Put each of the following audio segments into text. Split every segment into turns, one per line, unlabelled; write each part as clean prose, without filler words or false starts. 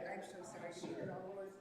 I'm so sorry to hear all this.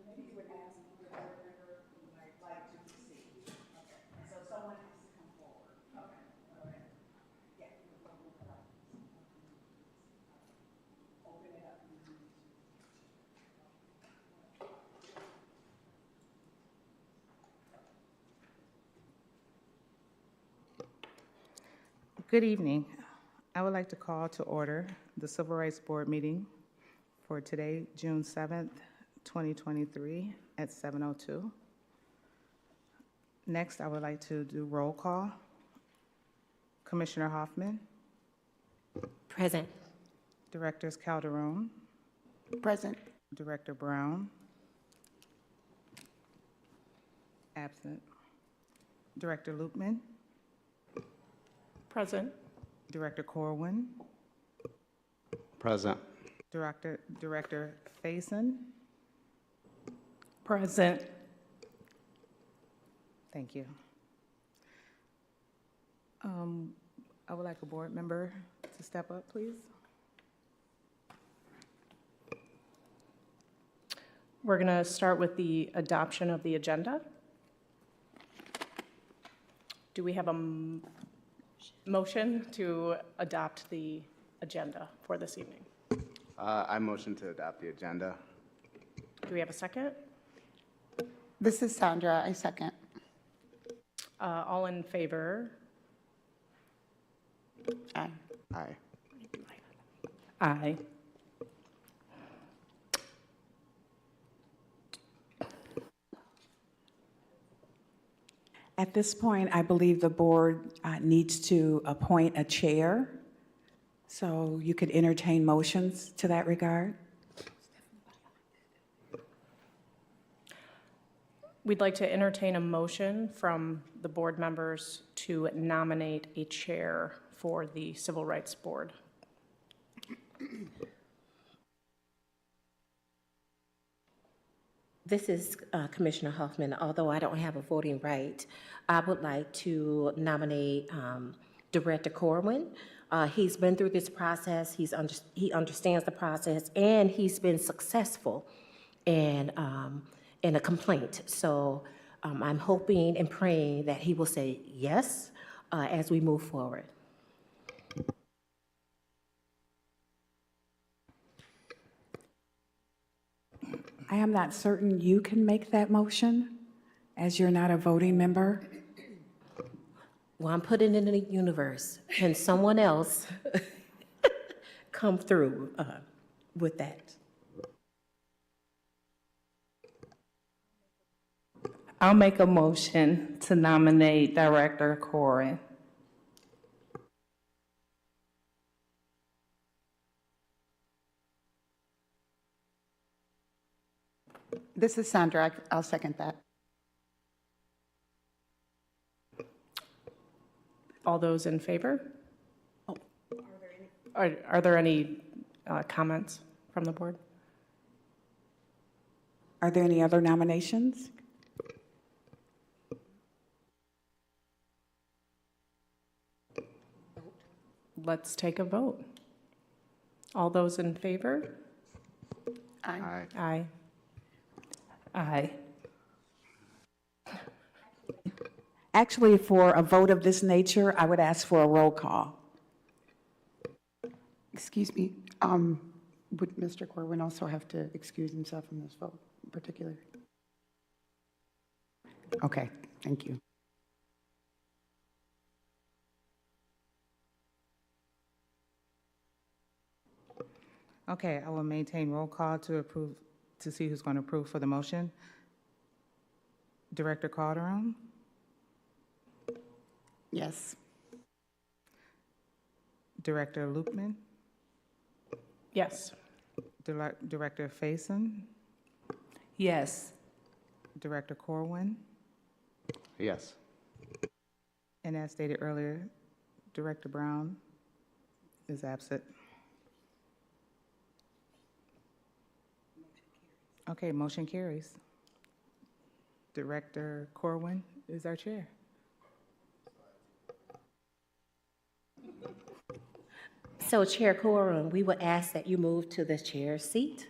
Maybe you would ask the board member who would like to proceed. Okay. So someone has to come forward. Okay. Okay. Yeah. Open it up.
Good evening. I would like to call to order the Civil Rights Board meeting for today, June 7th, 2023 at 7:02. Next, I would like to do roll call. Commissioner Hoffman,
Present.
Directors Calderon,
Present.
Director Brown, absent. Director Loopman,
Present.
Director Corwin,
Present.
Director Faison.
Present.
Thank you. I would like a board member to step up, please.
We're going to start with the adoption of the agenda. Do we have a motion to adopt the agenda for this evening?
I motion to adopt the agenda.
Do we have a second?
This is Sandra. I second.
All in favor?
Aye.
Aye.
Aye.
At this point, I believe the board needs to appoint a chair. So you could entertain motions to that regard.
We'd like to entertain a motion from the board members to nominate a chair for the Civil Rights Board.
This is Commissioner Huffman. Although I don't have a voting right, I would like to nominate Director Corwin. He's been through this process. He understands the process, and he's been successful and a complaint. So I'm hoping and praying that he will say yes as we move forward.
I am not certain you can make that motion, as you're not a voting member.
Well, I'm putting it in the universe. Can someone else come through with that?
I'll make a motion to nominate Director Corwin.
This is Sandra. I'll second that.
All those in favor? Are there any comments from the board?
Are there any other nominations?
Let's take a vote. All those in favor?
Aye.
Aye.
Aye.
Actually, for a vote of this nature, I would ask for a roll call.
Excuse me, would Mr. Corwin also have to excuse himself from this vote in particular? Okay, thank you.
Okay, I will maintain roll call to approve, to see who's going to approve for the motion. Director Calderon,
Yes.
Director Loopman,
Yes.
Director Faison,
Yes.
Director Corwin,
Yes.
and as stated earlier, Director Brown is absent. Okay, motion carries. Director Corwin is our chair.
So Chair Corum, we would ask that you move to the chair seat.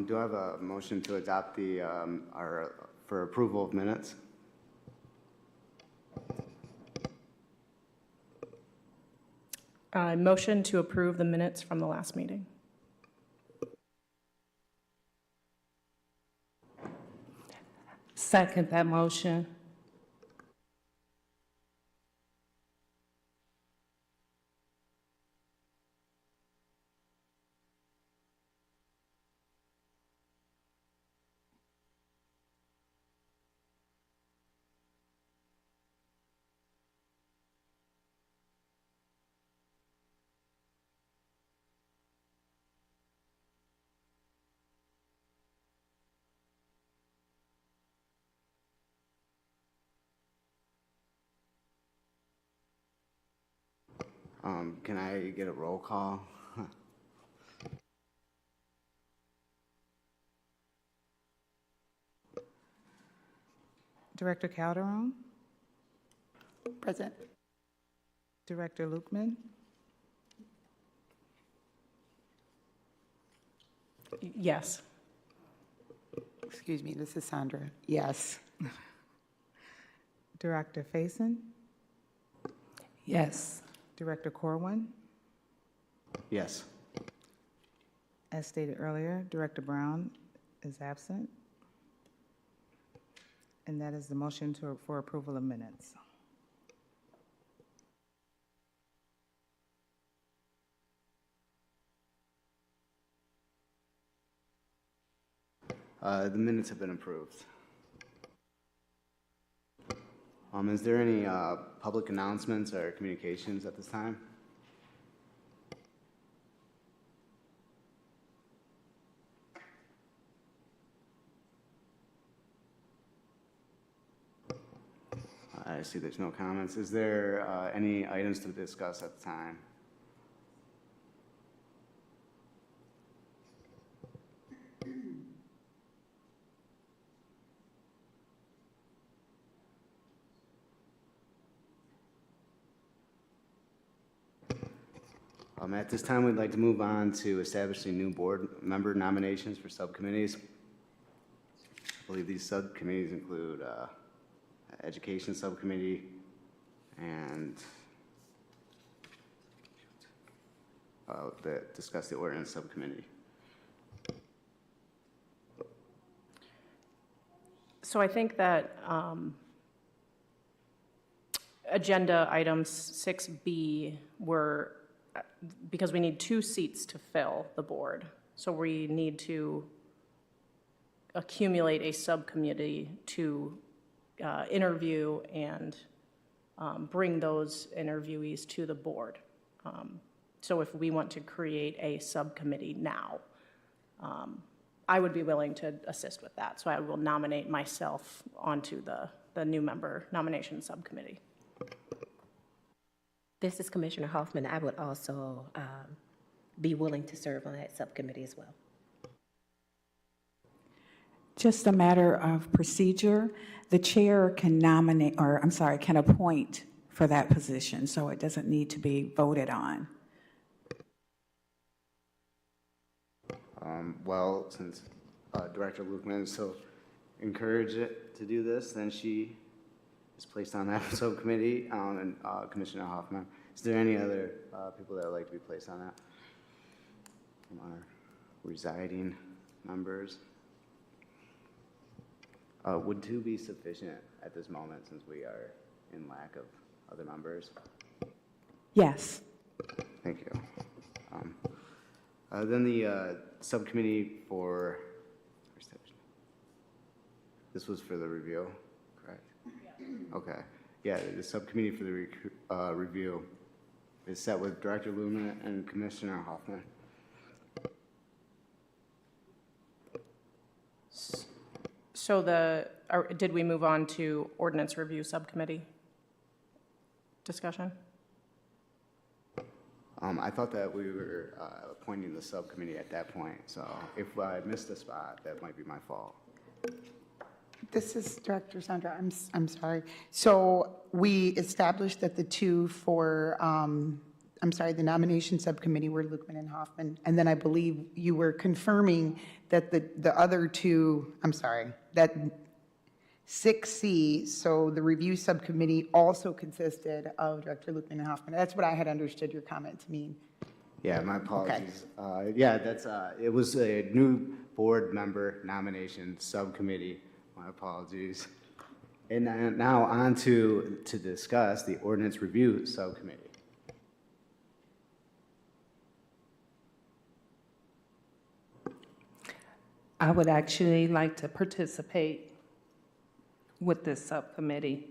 Do I have a motion to adopt for approval of minutes?
Motion to approve the minutes from the last meeting.
Second that motion.
Can I get a roll call?
Director Calderon,
Present.
Director Loopman,
Yes.
Excuse me, this is Sandra. Yes.
Director Faison,
Yes.
Director Corwin,
Yes.
as stated earlier, Director Brown is absent. And that is the motion for approval of minutes.
The minutes have been approved. Is there any public announcements or communications at this time? I see there's no comments. Is there any items to discuss at the time? At this time, we'd like to move on to establishing new board member nominations for subcommittees. I believe these subcommittees include Education Subcommittee and discuss the Ordinance Subcommittee.
So I think that agenda items 6B were, because we need 2 seats to fill the board. So we need to accumulate a subcommittee to interview and bring those interviewees to the board. So if we want to create a subcommittee now, I would be willing to assist with that. So I will nominate myself onto the new member nomination subcommittee.
This is Commissioner Hoffman. I would also be willing to serve on that subcommittee as well.
Just a matter of procedure. The chair can nominate, or I'm sorry, can appoint for that position, so it doesn't need to be voted on.
Well, since Director Lukeman so encouraged it to do this, then she is placed on that subcommittee, and Commissioner Hoffman. Is there any other people that would like to be placed on that from our residing members? Would 2 be sufficient at this moment since we are in lack of other members?
Yes.
Thank you. Then the subcommittee for, this was for the review, correct? Yeah. Okay. Yeah, the subcommittee for the review is set with Director Lumen and Commissioner Hoffman.
So did we move on to ordinance review subcommittee discussion?
I thought that we were appointing the subcommittee at that point, so if I missed a spot, that might be my fault.
This is Director Sandra. I'm sorry. So we established that the 2 for, the nomination subcommittee were Lukeman and Hoffman. And then I believe you were confirming that the other 2, that 6C, so the review subcommittee also consisted of Director Lukeman and Hoffman. That's what I had understood your comment to mean.
Yeah, my apologies. Yeah, that's, it was a new board member nomination subcommittee. My apologies. And now on to discuss the ordinance review subcommittee.
I would actually like to participate with this subcommittee.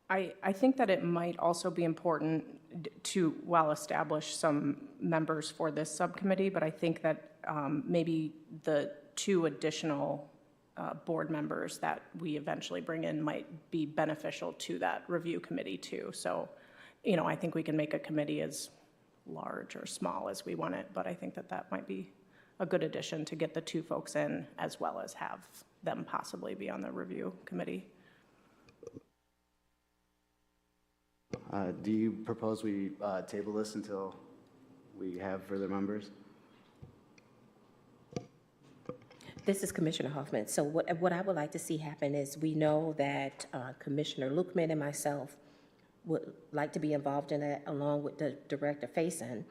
I think that it might also be important to, well, establish some members for this subcommittee, but I think that maybe the 2 additional board members that we eventually bring in might be beneficial to that review committee too. So, I think we can make a committee as large or small as we want it, but I think that that might be a good addition to get the 2 folks in as well as have them possibly be on the review committee.
Do you propose we table this until we have further members?
This is Commissioner Hoffman. So what I would like to see happen is we know that Commissioner Lukeman and myself would like to be involved in that along with the Director Faison.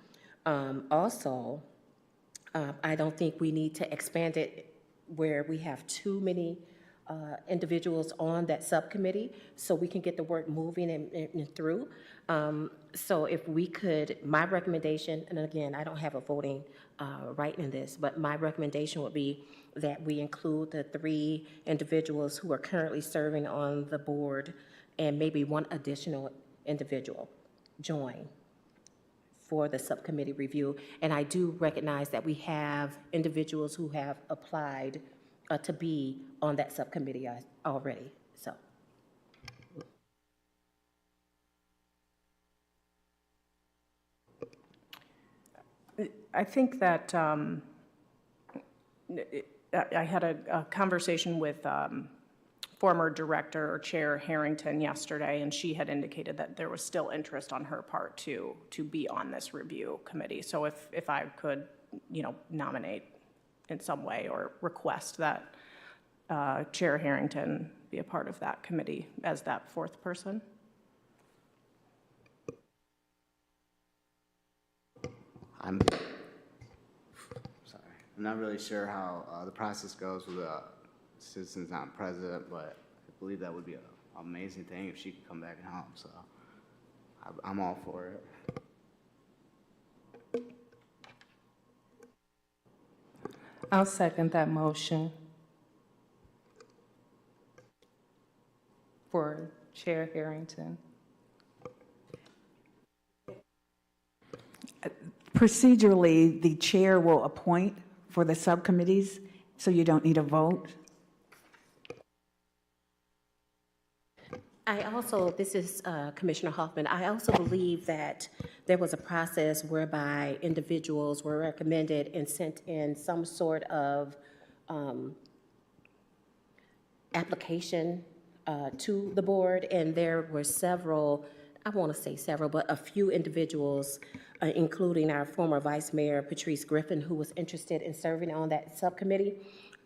Also, I don't think we need to expand it where we have too many individuals on that subcommittee so we can get the work moving and through. So if we could, my recommendation, and again, I don't have a voting right in this, but my recommendation would be that we include the 3 individuals who are currently serving on the board and maybe 1 additional individual join for the subcommittee review. And I do recognize that we have individuals who have applied to be on that subcommittee already, so.
I think that I had a conversation with former Director or Chair Harrington yesterday, and she had indicated that there was still interest on her part to be on this review committee. So if I could, nominate in some way or request that Chair Harrington be a part of that committee as that fourth person.
I'm sorry. I'm not really sure how the process goes with citizens not present, but I believe that would be an amazing thing if she could come back and help. So I'm all for it.
I'll second that motion for Chair Harrington.
Procedurally, the chair will appoint for the subcommittees, so you don't need a vote.
I also, this is Commissioner Hoffman, I also believe that there was a process whereby individuals were recommended and sent in some sort of application to the board, and there were several, I want to say several, but a few individuals, including our former Vice Mayor Patrice Griffin, who was interested in serving on that subcommittee.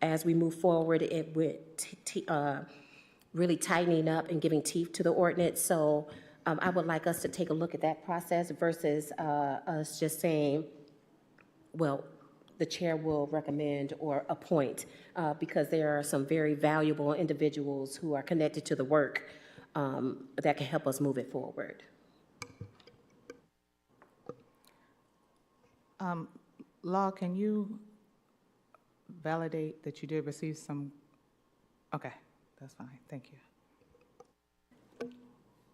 As we move forward, it went really tightening up and giving teeth to the ordinance. So I would like us to take a look at that process versus us just saying, well, the chair will recommend or appoint, because there are some very valuable individuals who are connected to the work that can help us move it forward.
Law, can you validate that you did receive some? Okay, that's fine, thank you.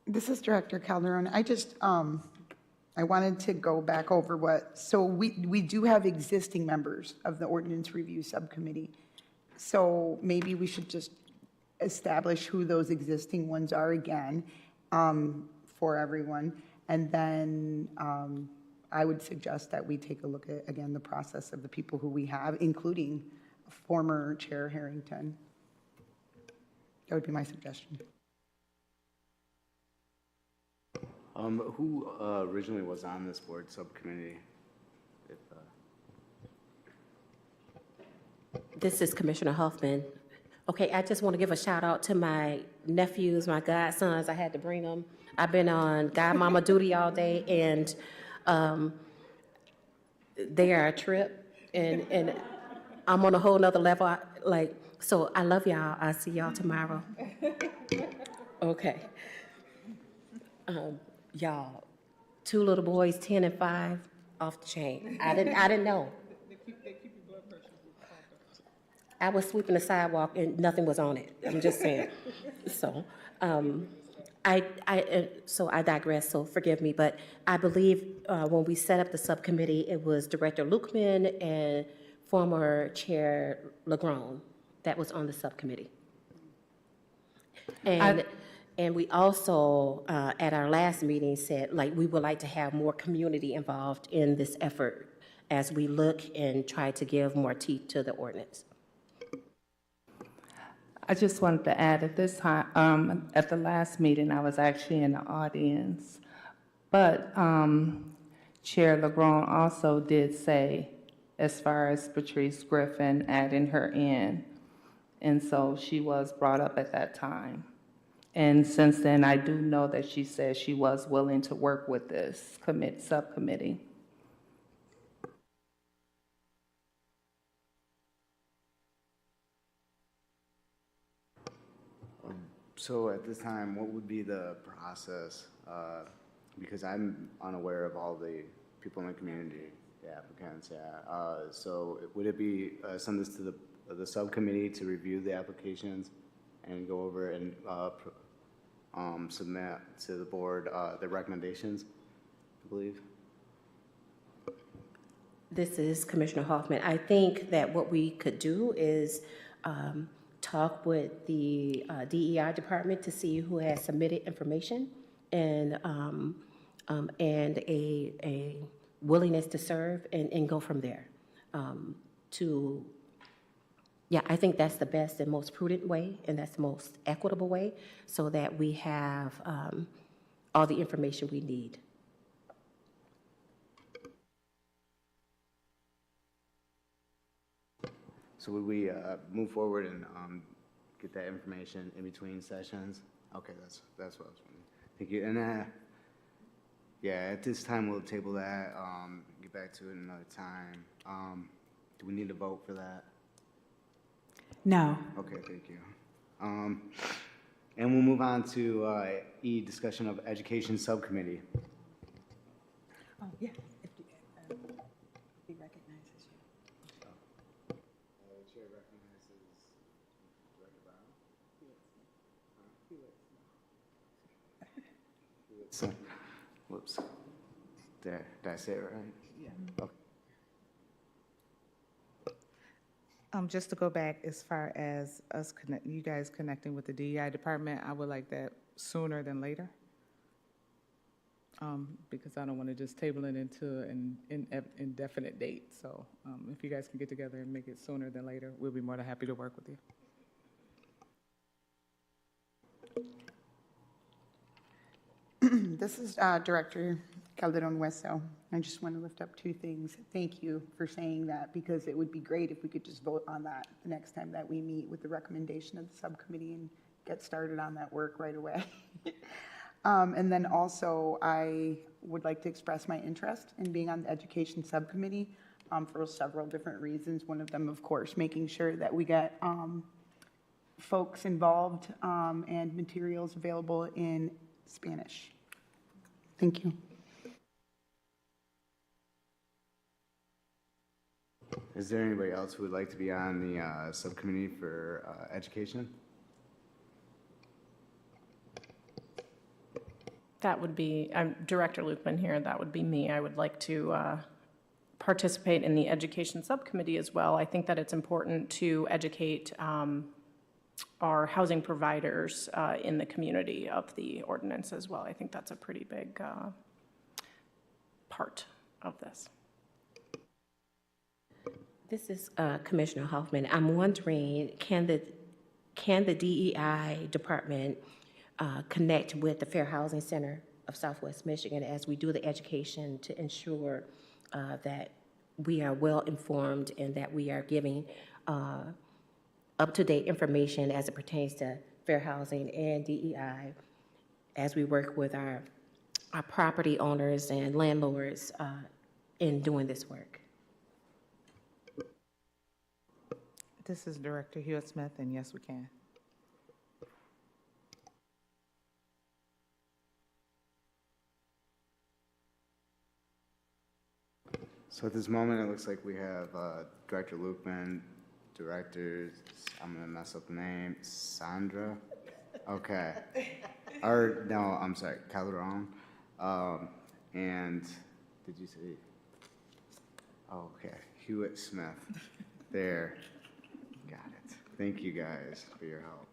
This is Director Calderon. I just, I wanted to go back over so we do have existing members of the Ordinance Review Subcommittee. So maybe we should just establish who those existing ones are again for everyone. And then I would suggest that we take a look at, again, the process of the people who we have, including former Chair Harrington. That would be my suggestion.
Who originally was on this board subcommittee?
This is Commissioner Huffman. Okay, I just want to give a shout out to my nephews, my godsons. I had to bring them. I've been on godmama duty all day, and they are a trip, and I'm on a whole nother level. So I love y'all. I'll see y'all tomorrow. Okay. Y'all, 2 little boys, 10 and 5, off the chain. I didn't know. I was sweeping the sidewalk and nothing was on it. I'm just saying. So, so I digress, so forgive me, but I believe when we set up the subcommittee, it was Director Lukeman and former Chair LeGrone that was on the subcommittee. And we also, at our last meeting, said, we would like to have more community involved in this effort as we look and try to give more teeth to the ordinance.
I just wanted to add at this time, at the last meeting, I was actually in the audience, but Chair LeGrone also did say, as far as Patrice Griffin adding her in, and so she was brought up at that time. And since then, I do know that she said she was willing to work with this subcommittee.
So at this time, what would be the process? Because I'm unaware of all the people in the community, the applicants, yeah. So would it be send this to the subcommittee to review the applications and go over and submit to the board the recommendations, I believe?
This is Commissioner Hoffman. I think that what we could do is talk with the DEI department to see who has submitted information and a willingness to serve and go from there. Yeah, I think that's the best and most prudent way, and that's the most equitable way, so that we have all the information we need.
So would we move forward and get that information in between sessions? Okay, that's what I was wondering. Thank you. And yeah, at this time we'll table that. Get back to it another time. Do we need to vote for that?
No.
Okay, thank you. And we'll move on to E, discussion of education subcommittee.
Oh, yeah. If he recognizes you.
Chair recognizes Director Brown. So, whoops. There, did I say it right? Yeah. Okay.
Just to go back as far as us you guys connecting with the DEI department, I would like that sooner than later. Because I don't want to just table it into an indefinite date. So if you guys can get together and make it sooner than later, we'll be more than happy to work with you.
This is Director Calderon-Hueso. I just want to lift up two things. Thank you for saying that, because it would be great if we could just vote on that the next time that we meet with the recommendation of the subcommittee and get started on that work right away. And then also, I would like to express my interest in being on the education subcommittee for several different reasons. One of them, of course, making sure that we get folks involved and materials available in Spanish. Thank you.
Is there anybody else who would like to be on the subcommittee for education?
That would be, I'm Director Lukeman here, that would be me. I would like to participate in the education subcommittee as well. I think that it's important to educate our housing providers in the community of the ordinance as well. I think that's a pretty big part of this.
This is Commissioner Hoffman. I'm wondering, can the DEI department connect with the Fair Housing Center of Southwest Michigan as we do the education to ensure that we are well informed and that we are giving up-to-date information as it pertains to fair housing and DEI as we work with our property owners and landlords in doing this work?
This is Director Hewitt-Smith, and yes, we can.
So at this moment, it looks like we have Director Lukeman, directors, I'm going to mess up the name, Sandra? Okay. Or, no, I'm sorry, Calderon. And, did you say? Oh, okay, Hewitt-Smith. There. Got it. Thank you guys for your help.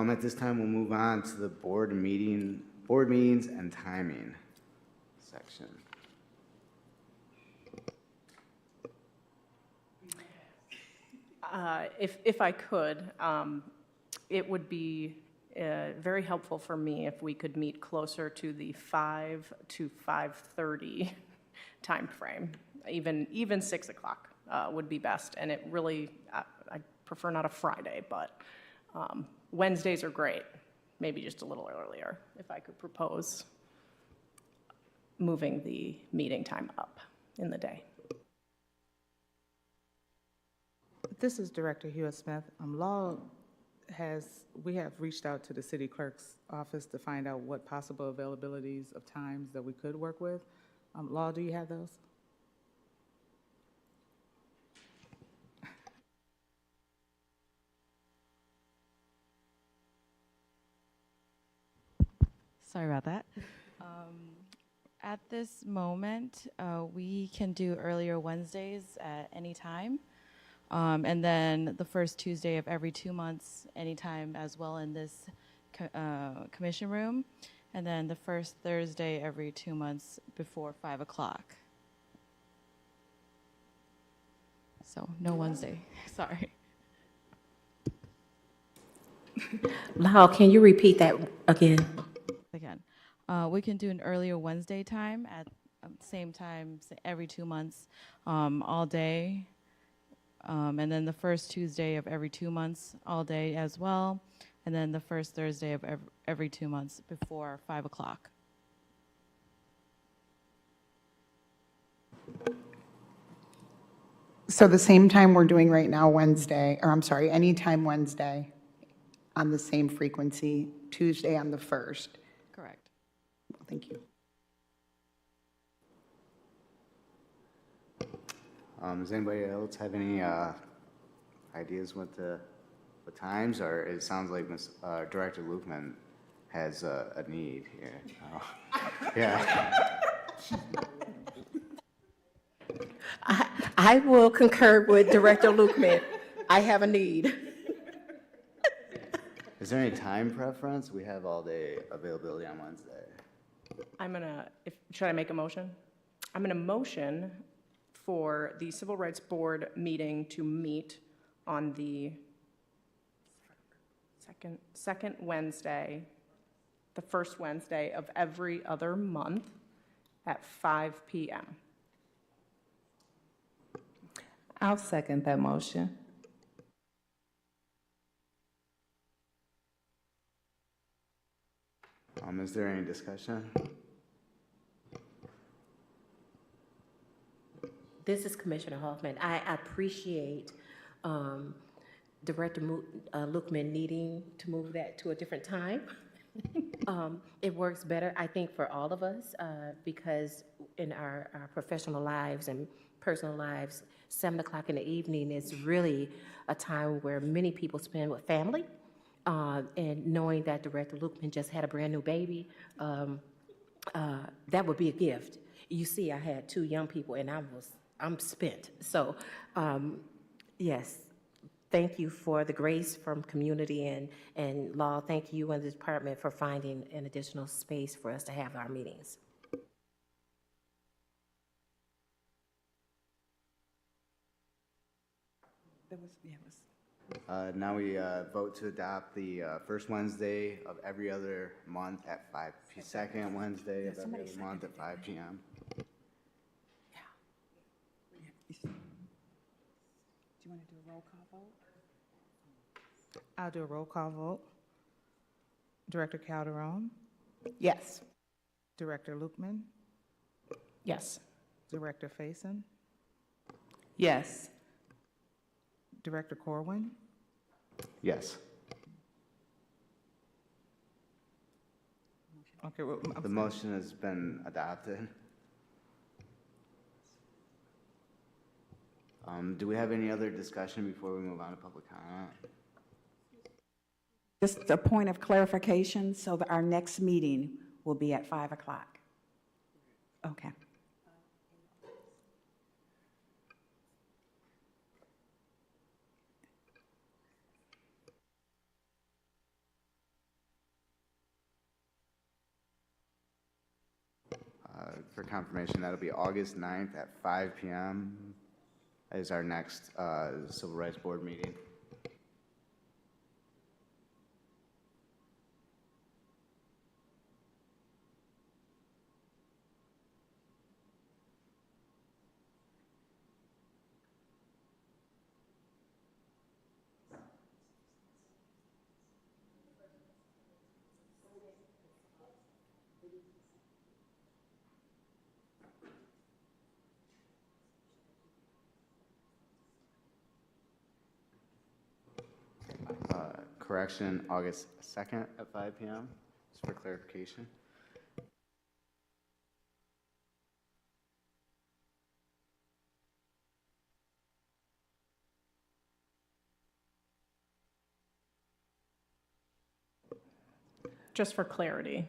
At this time, we'll move on to the board meetings and timing section.
If I could, it would be very helpful for me if we could meet closer to the 5 to 5:30 timeframe. Even 6 o'clock would be best, and it really, I prefer not a Friday, but Wednesdays are great, maybe just a little earlier, if I could propose moving the meeting time up in the day.
This is Director Hewitt-Smith. We have reached out to the city clerk's office to find out what possible availabilities of times that we could work with. Law, do you have those?
Sorry about that. At this moment, we can do earlier Wednesdays at any time. And then the first Tuesday of every 2 months, anytime as well in this commission room. And then the first Thursday every 2 months before 5 o'clock. So no Wednesday, sorry.
Lyle, can you repeat that again?
Again, we can do an earlier Wednesday time at same time every 2 months, all day. And then the first Tuesday of every 2 months, all day as well. And then the first Thursday of every 2 months before 5 o'clock.
So the same time we're doing right now, Wednesday, or I'm sorry, anytime Wednesday on the same frequency, Tuesday on the 1st.
Correct.
Thank you.
Does anybody else have any ideas what times, or it sounds like Director Lukeman has a need here. Yeah.
I will concur with Director Lukeman. I have a need.
Is there any time preference? We have all day availability on Wednesday.
Should I make a motion? I'm gonna motion for the Civil Rights Board meeting to meet on the second Wednesday, the first Wednesday of every other month at 5 p.m.
I'll second that motion.
Is there any discussion?
This is Commissioner Hoffman. I appreciate Director Lukeman needing to move that to a different time. It works better, I think, for all of us because in our professional lives and personal lives, 7 o'clock in the evening is really a time where many people spend with family. And knowing that Director Lukeman just had a brand new baby, that would be a gift. You see, I had 2 young people and I'm spent. So, yes, thank you for the grace from community and law. Thank you and the department for finding an additional space for us to have our meetings.
Now we vote to adopt the first Wednesday of every other month at 5 p.m. Second Wednesday of every other month at 5 p.m.
Do you want to do a roll call vote?
I'll do a roll call vote. Director Calderon,
Yes.
Director Lukeman,
Yes.
Director Faison,
Yes.
Director Corwin,
Yes.
okay, well,
The motion has been adopted. Do we have any other discussion before we move on to public comment?
Just a point of clarification, so that our next meeting will be at 5 o'clock. Okay.
For confirmation, that'll be August 9th at 5 p.m. is our next Civil Rights Board meeting. Correction, August 2nd at 5 p.m., just for clarification.
Just for clarity,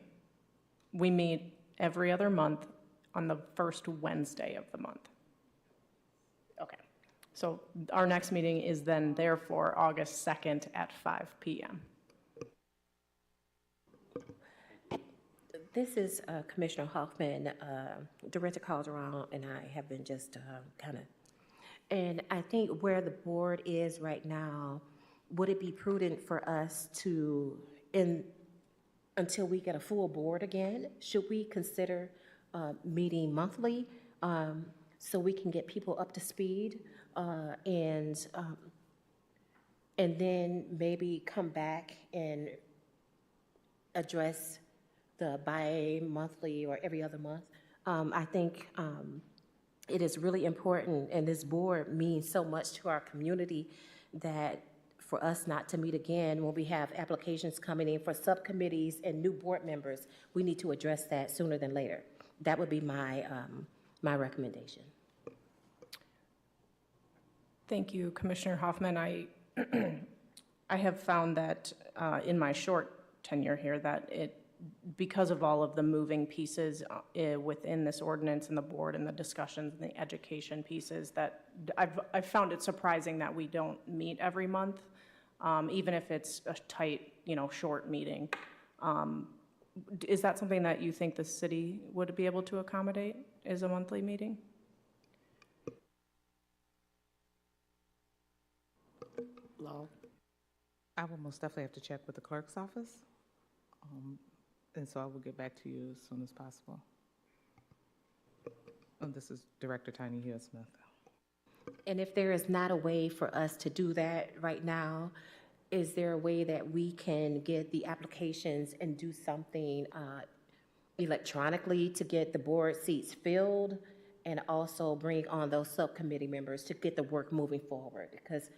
we meet every other month on the first Wednesday of the month. Okay, so our next meeting is then therefore August 2nd at 5 PM.
This is Commissioner Hoffman, Director Calderon, and I have been just and I think where the board is right now, would it be prudent for us to, until we get a full board again, should we consider meeting monthly so we can get people up to speed and then maybe come back and address the bi-monthly or every other month? I think it is really important, and this board means so much to our community, that for us not to meet again when we have applications coming in for subcommittees and new board members, we need to address that sooner than later. That would be my, my recommendation.
Thank you, Commissioner Hoffman. I have found that in my short tenure here that because of all of the moving pieces within this ordinance and the board and the discussions and the education pieces, that I've found it surprising that we don't meet every month, even if it's a tight, short meeting. Is that something that you think the city would be able to accommodate, is a monthly meeting?
Law.
I will most definitely have to check with the clerk's office. And so I will get back to you as soon as possible. This is Director Tiny Hill-Smith.
And if there is not a way for us to do that right now, is there a way that we can get the applications and do something electronically to get the board seats filled, and also bring on those subcommittee members to get the work moving forward? Because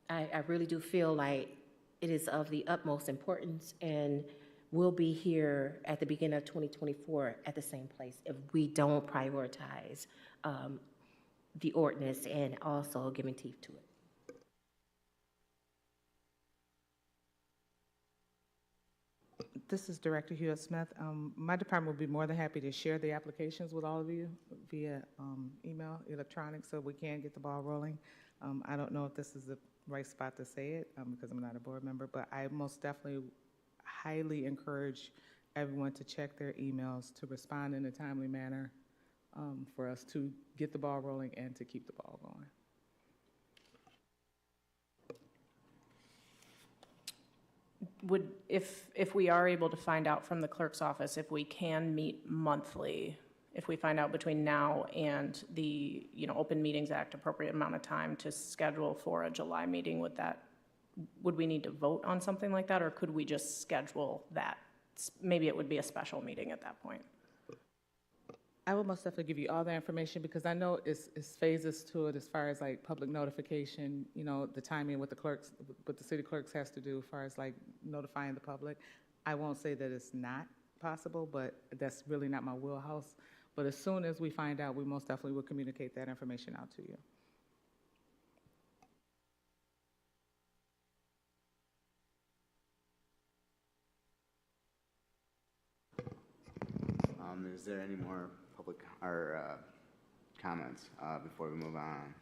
I really do feel like it is of the utmost importance, and we'll be here at the beginning of 2024 at the same place if we don't prioritize the ordinance and also giving teeth to it.
This is Director Hewitt-Smith. My department will be more than happy to share the applications with all of you via email, electronic, so we can get the ball rolling. I don't know if this is the right spot to say it because I'm not a board member, but I most definitely highly encourage everyone to check their emails, to respond in a timely manner for us to get the ball rolling and to keep the ball going.
If we are able to find out from the clerk's office if we can meet monthly, if we find out between now and the Open Meetings Act appropriate amount of time to schedule for a July meeting, would we need to vote on something like that, or could we just schedule that? Maybe it would be a special meeting at that point.
I will most definitely give you all the information because I know it's phases to it as far as like public notification, the timing what the city clerks has to do as far as like notifying the public. I won't say that it's not possible, but that's really not my wheelhouse. But as soon as we find out, we most definitely will communicate that information out to you.
Is there any more public or comments before we move on?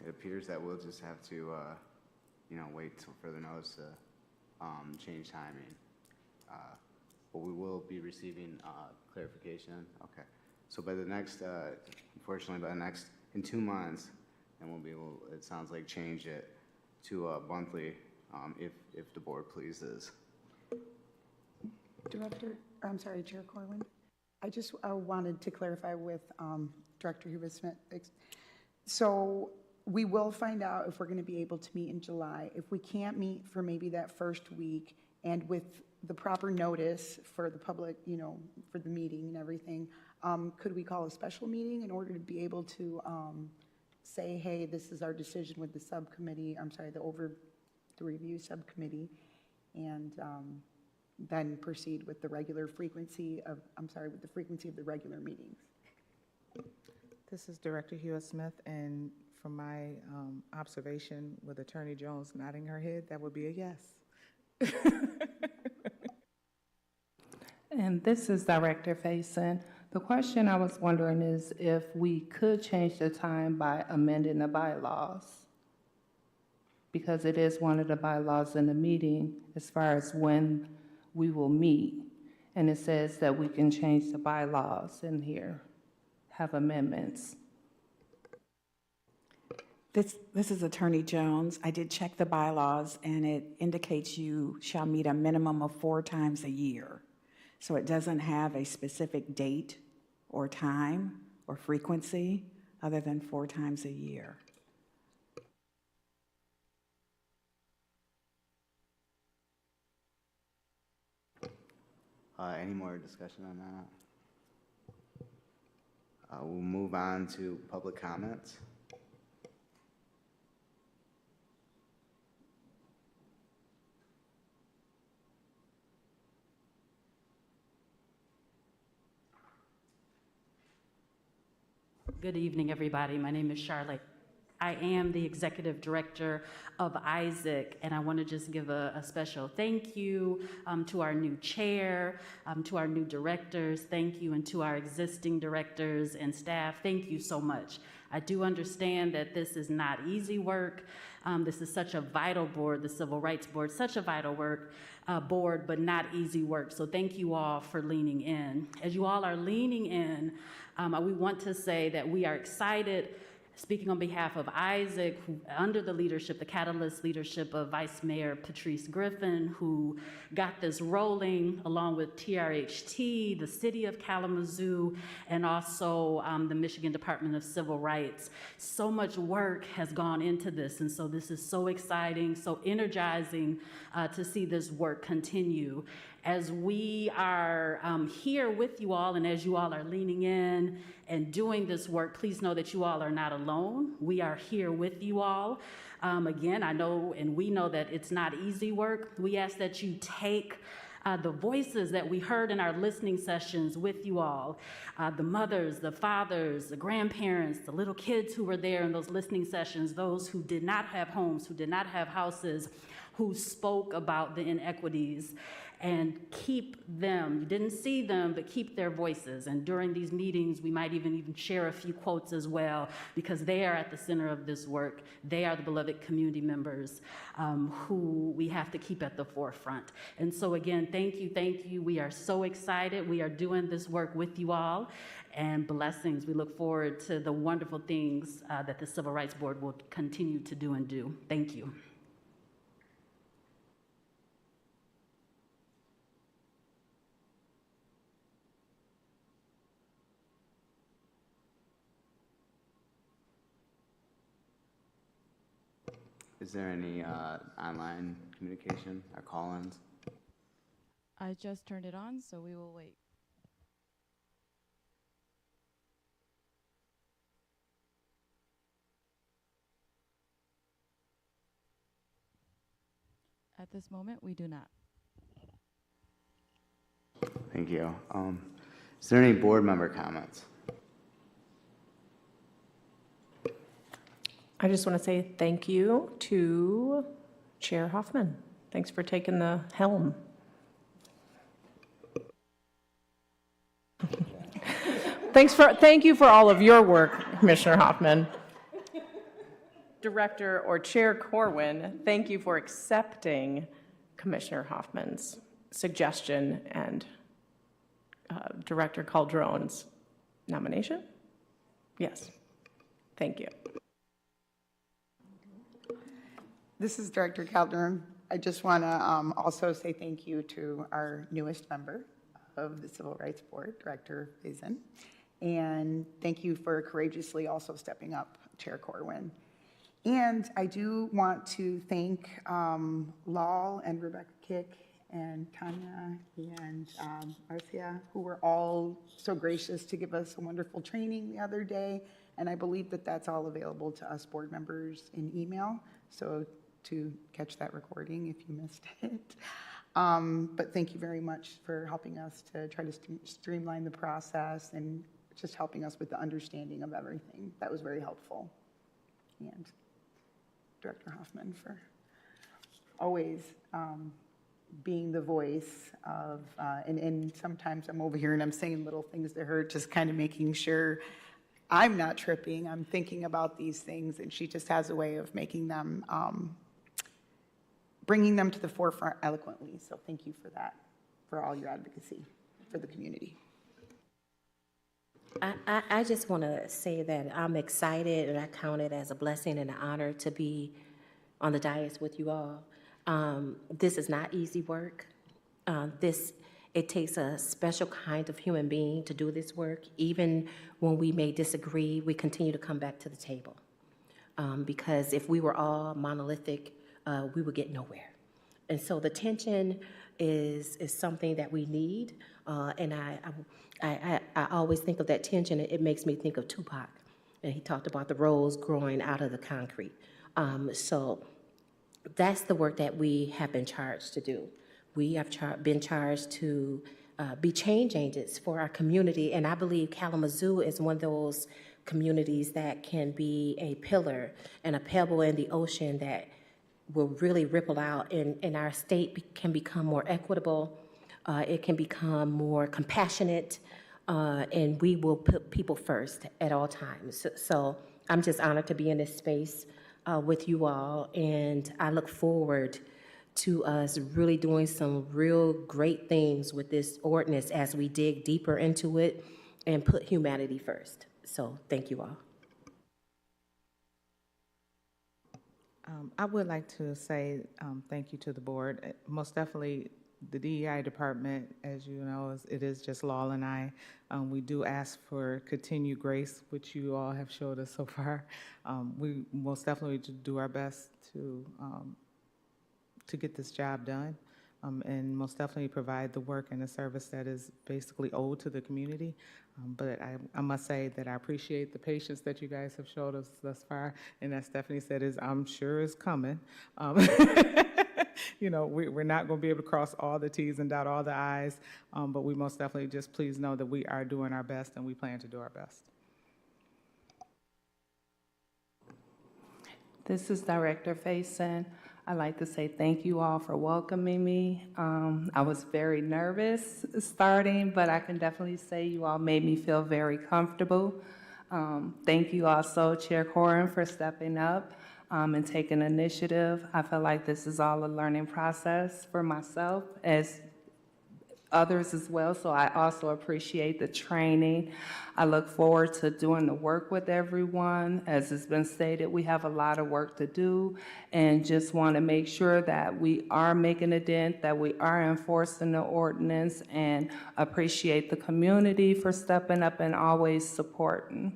It appears that we'll just have to, wait till further notice to change timing. But we will be receiving clarification. Okay. So by the next, unfortunately, in 2 months, then we'll be able, it sounds like, change it to a monthly, if the board pleases.
Chair Corwin. I just wanted to clarify with Director Hewitt-Smith. So we will find out if we're going to be able to meet in July. If we can't meet for maybe that first week, and with the proper notice for the public, for the meeting and everything, could we call a special meeting in order to be able to say, hey, this is our decision with the subcommittee, the review subcommittee, and then proceed with the frequency of the regular meetings?
This is Director Hewitt-Smith, and from my observation with Attorney Jones nodding her head, that would be a yes.
And this is Director Faison. The question I was wondering is if we could change the time by amending the bylaws, because it is one of the bylaws in the meeting as far as when we will meet. And it says that we can change the bylaws in here, have amendments.
This is Attorney Jones. I did check the bylaws, and it indicates you shall meet a minimum of 4 times a year. So it doesn't have a specific date or time or frequency other than 4 times a year.
Any more discussion on that? We'll move on to public comments.
Good evening, everybody. My name is Charlotte. I am the executive director of Isaac, and I want to just give a special thank you to our new chair, to our new directors, thank you, and to our existing directors and staff, thank you so much. I do understand that this is not easy work. This is such a vital board, the Civil Rights Board, such a vital board, but not easy work. So thank you all for leaning in. As you all are leaning in, we want to say that we are excited, speaking on behalf of Isaac, under the leadership, the catalyst leadership of Vice Mayor Patrice Griffin, who got this rolling along with TRHT, the city of Kalamazoo, and also the Michigan Department of Civil Rights. So much work has gone into this, and so this is so exciting, so energizing to see this work continue. As we are here with you all, and as you all are leaning in and doing this work, please know that you all are not alone. We are here with you all. Again, I know and we know that it's not easy work. We ask that you take the voices that we heard in our listening sessions with you all, the mothers, the fathers, the grandparents, the little kids who were there in those listening sessions, those who did not have homes, who did not have houses, who spoke about the inequities, and keep them. You didn't see them, but keep their voices. And during these meetings, we might even share a few quotes as well, because they are at the center of this work. They are the beloved community members who we have to keep at the forefront. And so again, thank you, thank you. We are so excited. We are doing this work with you all, and blessings. We look forward to the wonderful things that the Civil Rights Board will continue to do and do. Thank you.
Is there any online communication or call-ins?
I just turned it on, so we will wait. At this moment, we do not.
Thank you. Is there any board member comments?
I just want to say thank you to Chair Hoffman. Thanks for taking the helm. Thank you for all of your work, Commissioner Hoffman. Director or Chair Corwin, thank you for accepting Commissioner Hoffman's suggestion and Director Calderon's nomination. Yes, thank you.
This is Director Calderon. I just want to also say thank you to our newest member of the Civil Rights Board, Director Faison. And thank you for courageously also stepping up, Chair Corwin. And I do want to thank Lal and Rebecca Kick and Tanya and Marcia, who were all so gracious to give us a wonderful training the other day. And I believe that that's all available to us board members in email. So to catch that recording if you missed it. But thank you very much for helping us to try to streamline the process and just helping us with the understanding of everything. That was very helpful. And Director Hoffman for always being the voice of, and sometimes I'm over here and I'm saying little things to her, just kind of making sure I'm not tripping, I'm thinking about these things, and she just has a way of making them, bringing them to the forefront eloquently. So thank you for that, for all your advocacy for the community.
I just want to say that I'm excited and I count it as a blessing and an honor to be on the dais with you all. This is not easy work. It takes a special kind of human being to do this work. Even when we may disagree, we continue to come back to the table. Because if we were all monolithic, we would get nowhere. And so the tension is something that we need. And I always think of that tension. It makes me think of Tupac. And he talked about the rose growing out of the concrete. So that's the work that we have been charged to do. We have been charged to be change agents for our community. And I believe Kalamazoo is one of those communities that can be a pillar and a pebble in the ocean that will really ripple out, and our state can become more equitable. It can become more compassionate, and we will put people first at all times. So I'm just honored to be in this space with you all, and I look forward to us really doing some real great things with this ordinance as we dig deeper into it and put humanity first. So thank you all.
I would like to say thank you to the board. Most definitely, the DEI department, as you know, it is just Law and I. We do ask for continued grace, which you all have showed us so far. We most definitely do our best to get this job done, and most definitely provide the work and the service that is basically owed to the community. But I must say that I appreciate the patience that you guys have showed us thus far, and as Stephanie said, I'm sure is coming. You know, we're not going to be able to cross all the T's and dot all the I's, but we most definitely just please know that we are doing our best and we plan to do our best.
This is Director Faison. I'd like to say thank you all for welcoming me. I was very nervous starting, but I can definitely say you all made me feel very comfortable. Thank you also, Chair Corin, for stepping up and taking initiative. I feel like this is all a learning process for myself as others as well, so I also appreciate the training. I look forward to doing the work with everyone. As has been stated, we have a lot of work to do, and just want to make sure that we are making a dent, that we are enforcing the ordinance, and appreciate the community for stepping up and always supporting.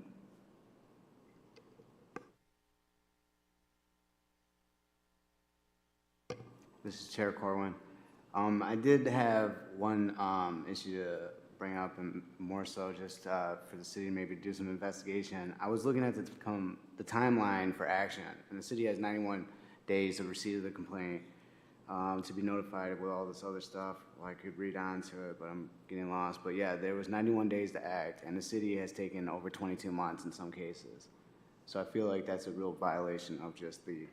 This is Chair Corwin. I did have one issue to bring up, and more so just for the city to maybe do some investigation. I was looking at the timeline for action, and the city has 91 days of receipt of the complaint to be notified with all this other stuff. Well, I could read on to it, but I'm getting lost. But yeah, there was 91 days to act, and the city has taken over 22 months in some cases. So I feel like that's a real violation of just the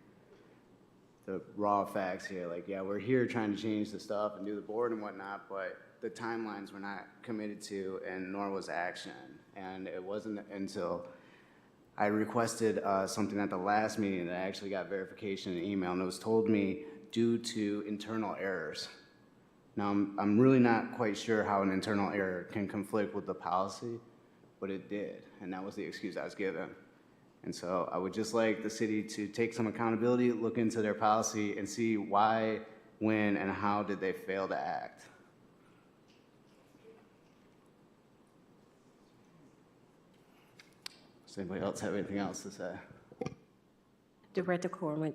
raw facts here. Like, yeah, we're here trying to change the stuff and do the board and whatnot, but the timelines were not committed to, and nor was action. And it wasn't until I requested something at the last meeting that I actually got verification in email, and it was told me due to internal errors. Now, I'm really not quite sure how an internal error can conflict with the policy, but it did, and that was the excuse I was given. And so I would just like the city to take some accountability, look into their policy, and see why, when, and how did they fail to act. Does anybody else have anything else to say?
Director Corwin,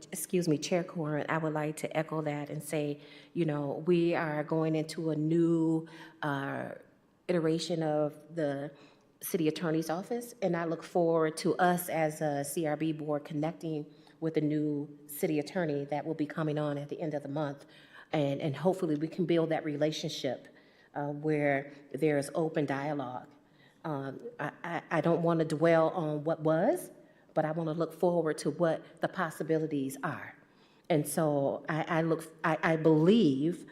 Chair Corwin, I would like to echo that and say, you know, we are going into a new iteration of the City Attorney's Office, and I look forward to us as a CRB board connecting with the new city attorney that will be coming on at the end of the month, and hopefully we can build that relationship where there is open dialogue. I don't want to dwell on what was, but I want to look forward to what the possibilities are. And so I believe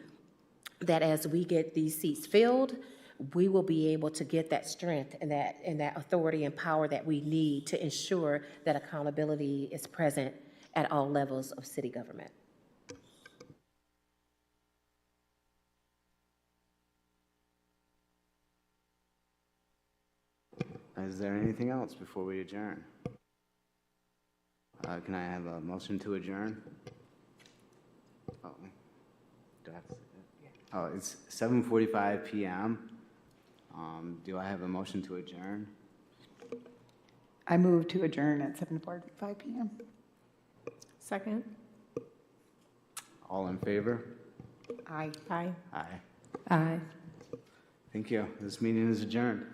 that as we get these seats filled, we will be able to get that strength and that authority and power that we need to ensure that accountability is present at all levels of city government.
Is there anything else before we adjourn? Can I have a motion to adjourn? Oh, do I have to say that? Oh, it's 7:45 PM. Do I have a motion to adjourn?
I move to adjourn at 7:45 PM.
Second?
All in favor?
Aye.
Aye.
Aye.
Aye.
Thank you. This meeting is adjourned.